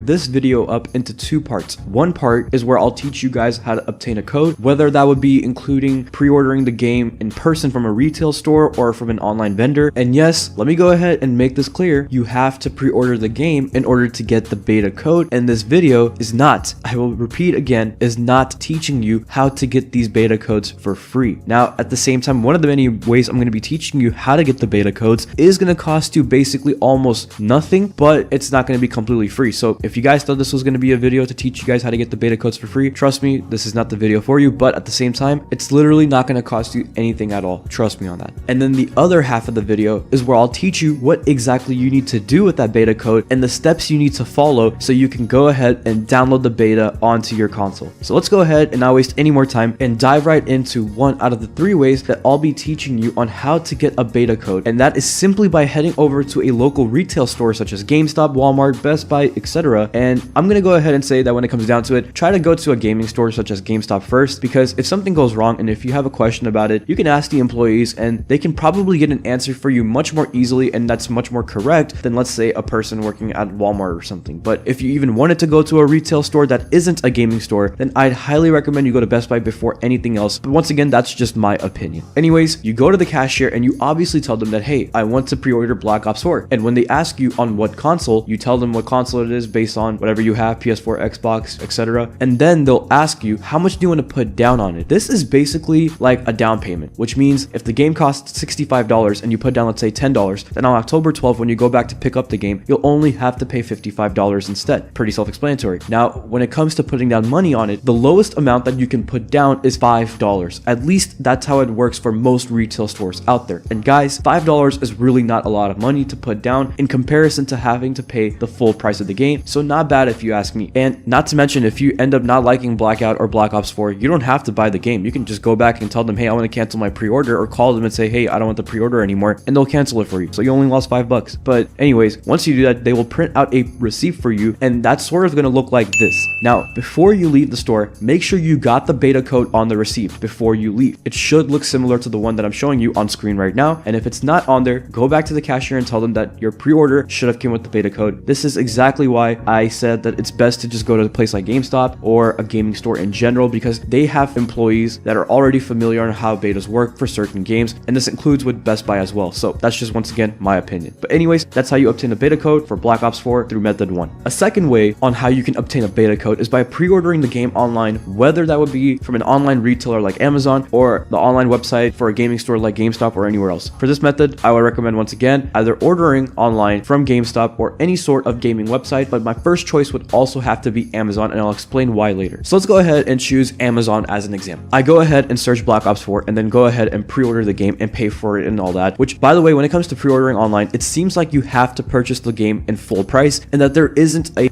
this video up into two parts. One part is where I'll teach you guys how to obtain a code, whether that would be including pre-ordering the game in person from a retail store or from an online vendor. And yes, let me go ahead and make this clear. You have to pre-order the game in order to get the beta code. And this video is not, I will repeat again, is not teaching you how to get these beta codes for free. Now, at the same time, one of the many ways I'm going to be teaching you how to get the beta codes is going to cost you basically almost nothing, but it's not going to be completely free. So if you guys thought this was going to be a video to teach you guys how to get the beta codes for free, trust me, this is not the video for you. But at the same time, it's literally not going to cost you anything at all. Trust me on that. And then the other half of the video is where I'll teach you what exactly you need to do with that beta code and the steps you need to follow so you can go ahead and download the beta onto your console. So let's go ahead and not waste any more time and dive right into one out of the 3 ways that I'll be teaching you on how to get a beta code. And that is simply by heading over to a local retail store such as GameStop, Walmart, Best Buy, etc. And I'm going to go ahead and say that when it comes down to it, try to go to a gaming store such as GameStop first, because if something goes wrong and if you have a question about it, you can ask the employees and they can probably get an answer for you much more easily, and that's much more correct than, let's say, a person working at Walmart or something. But if you even wanted to go to a retail store that isn't a gaming store, then I'd highly recommend you go to Best Buy before anything else. But once again, that's just my opinion. Anyways, you go to the cashier and you obviously tell them that, hey, I want to pre-order Black Ops 4. And when they ask you on what console, you tell them what console it is based on whatever you have, PS4, Xbox, etc. And then they'll ask you, how much do you want to put down on it? This is basically like a down payment, which means if the game costs $65 and you put down, let's say, $10, then on October 12th, when you go back to pick up the game, you'll only have to pay $55 instead. Pretty self-explanatory. Now, when it comes to putting down money on it, the lowest amount that you can put down is $5. At least that's how it works for most retail stores out there. And guys, $5 is really not a lot of money to put down in comparison to having to pay the full price of the game. So not bad if you ask me. And not to mention, if you end up not liking Blackout or Black Ops 4, you don't have to buy the game. You can just go back and tell them, hey, I want to cancel my pre-order, or call them and say, hey, I don't want the pre-order anymore, and they'll cancel it for you. So you only lost $5. But anyways, once you do that, they will print out a receipt for you, and that's sort of going to look like this. Now, before you leave the store, make sure you got the beta code on the receipt before you leave. It should look similar to the one that I'm showing you on screen right now. And if it's not on there, go back to the cashier and tell them that your pre-order should have came with the beta code. This is exactly why I said that it's best to just go to a place like GameStop or a gaming store in general, because they have employees that are already familiar on how betas work for certain games, and this includes with Best Buy as well. So that's just, once again, my opinion. But anyways, that's how you obtain a beta code for Black Ops 4 through method 1. A second way on how you can obtain a beta code is by pre-ordering the game online, whether that would be from an online retailer like Amazon or the online website for a gaming store like GameStop or anywhere else. For this method, I would recommend, once again, either ordering online from GameStop or any sort of gaming website, but my first choice would also have to be Amazon, and I'll explain why later. So let's go ahead and choose Amazon as an example. I go ahead and search Black Ops 4 and then go ahead and pre-order the game and pay for it and all that, which, by the way, when it comes to pre-ordering online, it seems like you have to purchase the game in full price and that there isn't a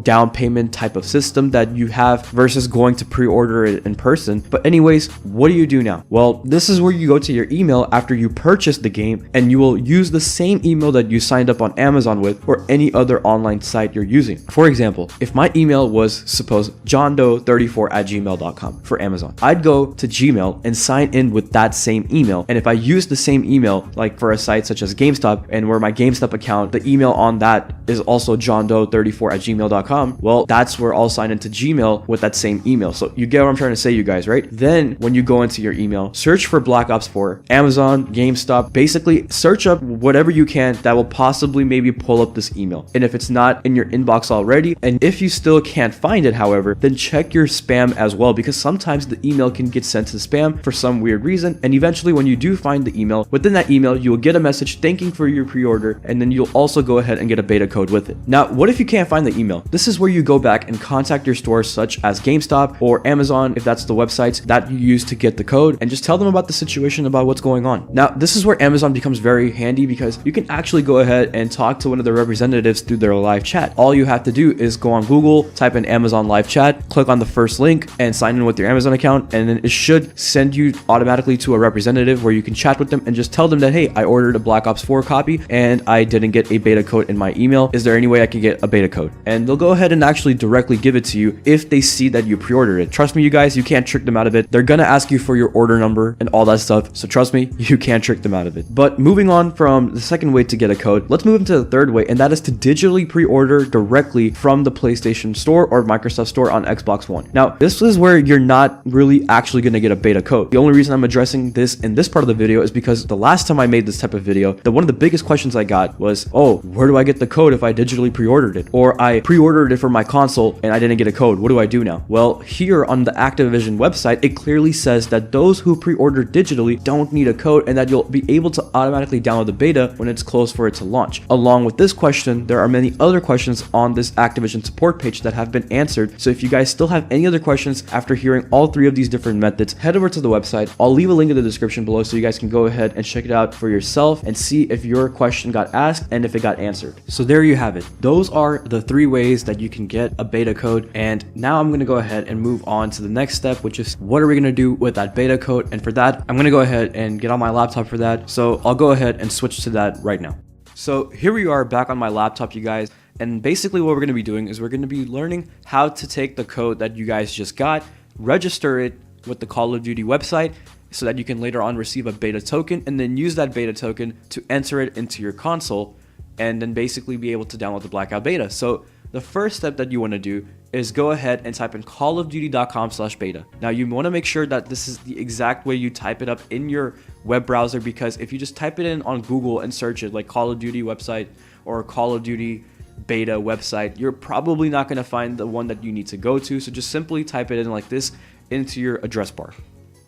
down payment type of system that you have versus going to pre-order it in person. But anyways, what do you do now? Well, this is where you go to your email after you purchase the game, and you will use the same email that you signed up on Amazon with or any other online site you're using. For example, if my email was, suppose, johndoe34@gmail.com for Amazon, I'd go to Gmail and sign in with that same email. And if I use the same email, like for a site such as GameStop, and where my GameStop account, the email on that is also johndoe34@gmail.com, well, that's where I'll sign into Gmail with that same email. So you get what I'm trying to say, you guys, right? Then when you go into your email, search for Black Ops 4, Amazon, GameStop, basically search up whatever you can that will possibly maybe pull up this email. And if it's not in your inbox already, and if you still can't find it, however, then check your spam as well, because sometimes the email can get sent to spam for some weird reason. And eventually, when you do find the email, within that email, you will get a message thanking for your pre-order, and then you'll also go ahead and get a beta code with it. Now, what if you can't find the email? This is where you go back and contact your stores such as GameStop or Amazon, if that's the websites that you use to get the code, and just tell them about the situation, about what's going on. Now, this is where Amazon becomes very handy, because you can actually go ahead and talk to one of the representatives through their live chat. All you have to do is go on Google, type in Amazon live chat, click on the first link, and sign in with your Amazon account, and then it should send you automatically to a representative where you can chat with them and just tell them that, hey, I ordered a Black Ops 4 copy and I didn't get a beta code in my email. Is there any way I can get a beta code? And they'll go ahead and actually directly give it to you if they see that you pre-ordered it. Trust me, you guys, you can't trick them out of it. They're gonna ask you for your order number and all that stuff, so trust me, you can't trick them out of it. But moving on from the second way to get a code, let's move into the third way, and that is to digitally pre-order directly from the PlayStation Store or Microsoft Store on Xbox One. Now, this is where you're not really actually going to get a beta code. The only reason I'm addressing this in this part of the video is because the last time I made this type of video, one of the biggest questions I got was, oh, where do I get the code if I digitally pre-ordered it? Or I pre-ordered it for my console and I didn't get a code. What do I do now? Well, here on the Activision website, it clearly says that those who pre-order digitally don't need a code and that you'll be able to automatically download the beta when it's close for it to launch. Along with this question, there are many other questions on this Activision support page that have been answered. So if you guys still have any other questions after hearing all three of these different methods, head over to the website. I'll leave a link in the description below so you guys can go ahead and check it out for yourself and see if your question got asked and if it got answered. So there you have it. Those are the three ways that you can get a beta code. And now I'm going to go ahead and move on to the next step, which is what are we going to do with that beta code? And for that, I'm going to go ahead and get on my laptop for that. So I'll go ahead and switch to that right now. So here we are back on my laptop, you guys. And basically what we're going to be doing is we're going to be learning how to take the code that you guys just got, register it with the Call of Duty website so that you can later on receive a beta token and then use that beta token to enter it into your console and then basically be able to download the Blackout beta. So the first step that you want to do is go ahead and type in callofduty.com/beta. Now you want to make sure that this is the exact way you type it up in your web browser, because if you just type it in on Google and search it like Call of Duty website or Call of Duty beta website, you're probably not going to find the one that you need to go to. So just simply type it in like this into your address bar.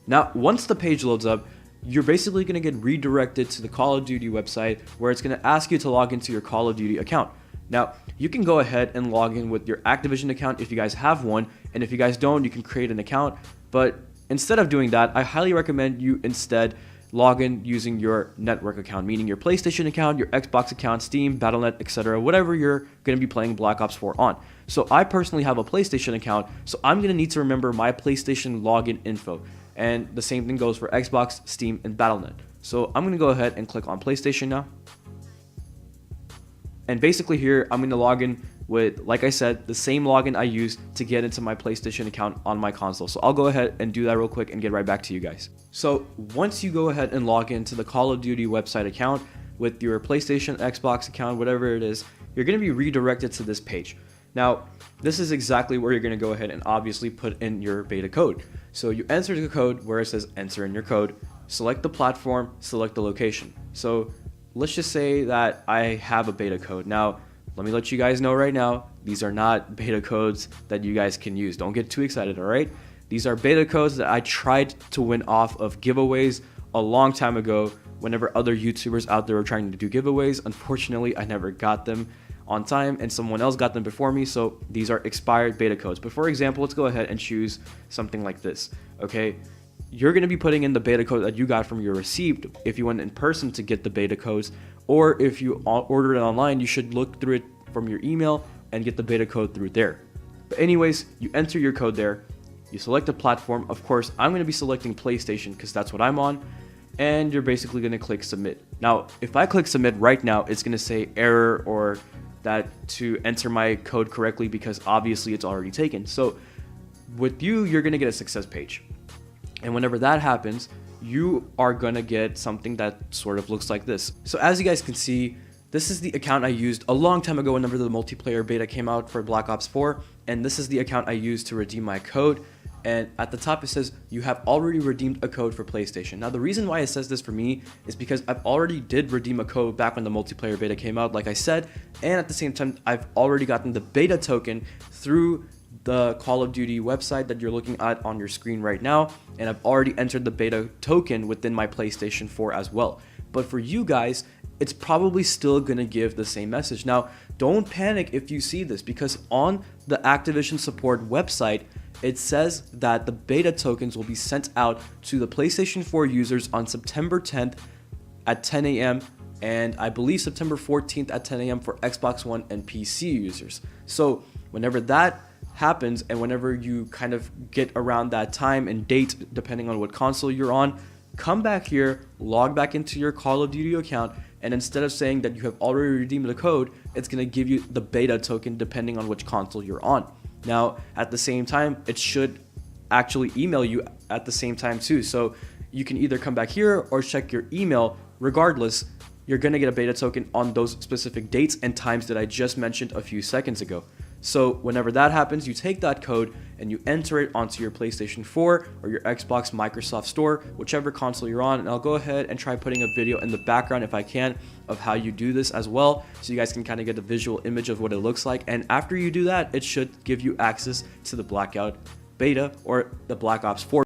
Now, once the page loads up, you're basically going to get redirected to the Call of Duty website where it's going to ask you to log into your Call of Duty account. Now, you can go ahead and log in with your Activision account if you guys have one, and if you guys don't, you can create an account. But instead of doing that, I highly recommend you instead log in using your network account, meaning your PlayStation account, your Xbox account, Steam, Battle.net, etc., whatever you're going to be playing Black Ops 4 on. So I personally have a PlayStation account, so I'm going to need to remember my PlayStation login info. And the same thing goes for Xbox, Steam, and Battle.net. So I'm going to go ahead and click on PlayStation now. And basically here, I'm going to log in with, like I said, the same login I used to get into my PlayStation account on my console. So I'll go ahead and do that real quick and get right back to you guys. So once you go ahead and log into the Call of Duty website account with your PlayStation, Xbox account, whatever it is, you're going to be redirected to this page. Now, this is exactly where you're going to go ahead and obviously put in your beta code. So you enter the code where it says enter in your code, select the platform, select the location. So let's just say that I have a beta code. Now, let me let you guys know right now, these are not beta codes that you guys can use. Don't get too excited, all right? These are beta codes that I tried to win off of giveaways a long time ago whenever other YouTubers out there were trying to do giveaways. Unfortunately, I never got them on time and someone else got them before me, so these are expired beta codes. But for example, let's go ahead and choose something like this, okay? You're going to be putting in the beta code that you got from your receipt if you went in person to get the beta codes, or if you ordered it online, you should look through it from your email and get the beta code through there. But anyways, you enter your code there, you select a platform. Of course, I'm going to be selecting PlayStation because that's what I'm on, and you're basically going to click submit. Now, if I click submit right now, it's going to say error or that to enter my code correctly because obviously it's already taken. So with you, you're going to get a success page. And whenever that happens, you are going to get something that sort of looks like this. So as you guys can see, this is the account I used a long time ago whenever the multiplayer beta came out for Black Ops 4. And this is the account I used to redeem my code. And at the top it says you have already redeemed a code for PlayStation. Now the reason why it says this for me is because I've already did redeem a code back when the multiplayer beta came out, like I said, and at the same time I've already gotten the beta token through the Call of Duty website that you're looking at on your screen right now, and I've already entered the beta token within my PlayStation 4 as well. But for you guys, it's probably still gonna give the same message. Now, don't panic if you see this, because on the Activision support website, it says that the beta tokens will be sent out to the PlayStation 4 users on September 10th at 10 a.m. and I believe September 14th at 10 a.m. for Xbox One and PC users. So whenever that happens and whenever you kind of get around that time and date, depending on what console you're on, come back here, log back into your Call of Duty account, and instead of saying that you have already redeemed the code, it's going to give you the beta token depending on which console you're on. Now, at the same time, it should actually email you at the same time too. So you can either come back here or check your email. Regardless, you're going to get a beta token on those specific dates and times that I just mentioned a few seconds ago. So whenever that happens, you take that code and you enter it onto your PlayStation 4 or your Xbox Microsoft Store, whichever console you're on. And I'll go ahead and try putting a video in the background if I can of how you do this as well, so you guys can kind of get a visual image of what it looks like. And after you do that, it should give you access to the Blackout beta or the Black Ops 4